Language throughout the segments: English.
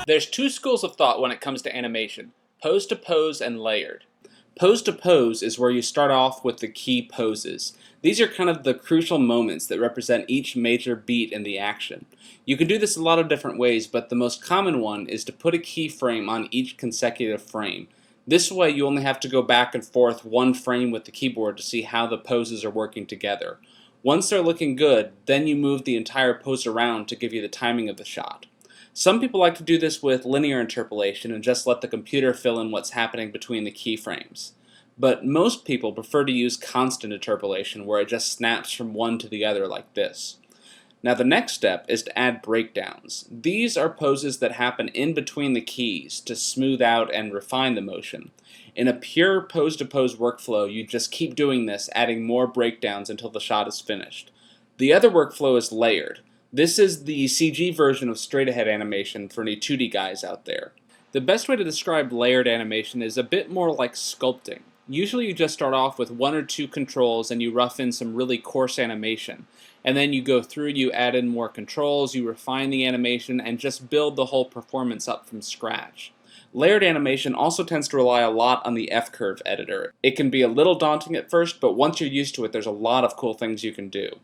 There's two schools of thought when it comes to animation: pose to pose and layered. Pose to pose is where you start off with the key poses. These are kind of the crucial moments that represent each major beat in the action. You can do this a lot of different ways, but the most common one is to put a keyframe on each consecutive frame. This way you only have to go back and forth one frame with the keyboard to see how the poses are working together. Once they're looking good, then you move the entire pose around to give you the timing of the shot. Some people like to do this with linear interpolation and just let the computer fill in what's happening between the keyframes. But most people prefer to use constant interpolation, where it just snaps from one to the other like this. Now the next step is to add breakdowns. These are poses that happen in between the keys to smooth out and refine the motion. In a pure pose-to-pose workflow, you just keep doing this, adding more breakdowns until the shot is finished. The other workflow is layered. This is the CG version of straight-ahead animation for any 2D guys out there. The best way to describe layered animation is a bit more like sculpting. Usually you just start off with one or two controls and you rough in some really coarse animation. And then you go through, you add in more controls, you refine the animation, and just build the whole performance up from scratch. Layered animation also tends to rely a lot on the F-curve editor. It can be a little daunting at first, but once you're used to it, there's a lot of cool things you can do.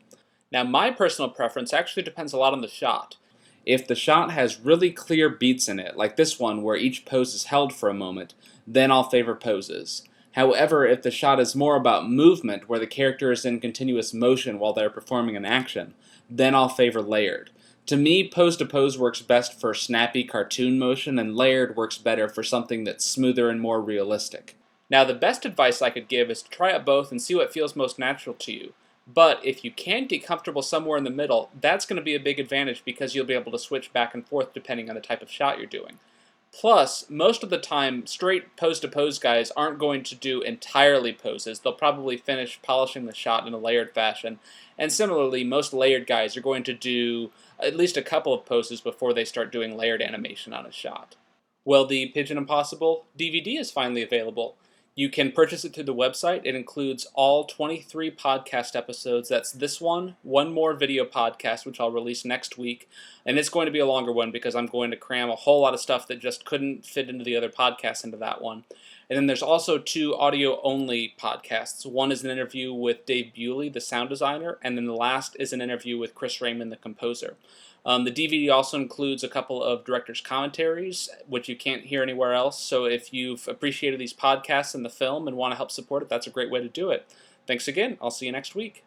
Now, my personal preference actually depends a lot on the shot. If the shot has really clear beats in it, like this one where each pose is held for a moment, then I'll favor poses. However, if the shot is more about movement, where the character is in continuous motion while they're performing an action, then I'll favor layered. To me, pose-to-pose works best for snappy cartoon motion, and layered works better for something that's smoother and more realistic. Now, the best advice I could give is to try out both and see what feels most natural to you. But if you can get comfortable somewhere in the middle, that's going to be a big advantage because you'll be able to switch back and forth depending on the type of shot you're doing. Plus, most of the time, straight pose-to-pose guys aren't going to do entirely poses. They'll probably finish polishing the shot in a layered fashion. And similarly, most layered guys are going to do at least a couple of poses before they start doing layered animation on a shot. Well, the Pigeon Impossible DVD is finally available. You can purchase it through the website. It includes all 23 podcast episodes. That's this one more video podcast, which I'll release next week. And it's going to be a longer one because I'm going to cram a whole lot of stuff that just couldn't fit into the other podcasts into that one. And then there's also 2 audio-only podcasts. One is an interview with Dave Bewley, the sound designer, and then the last is an interview with Chris Raymond, the composer. The DVD also includes a couple of director's commentaries, which you can't hear anywhere else. So if you've appreciated these podcasts and the film and want to help support it, that's a great way to do it. Thanks again. I'll see you next week.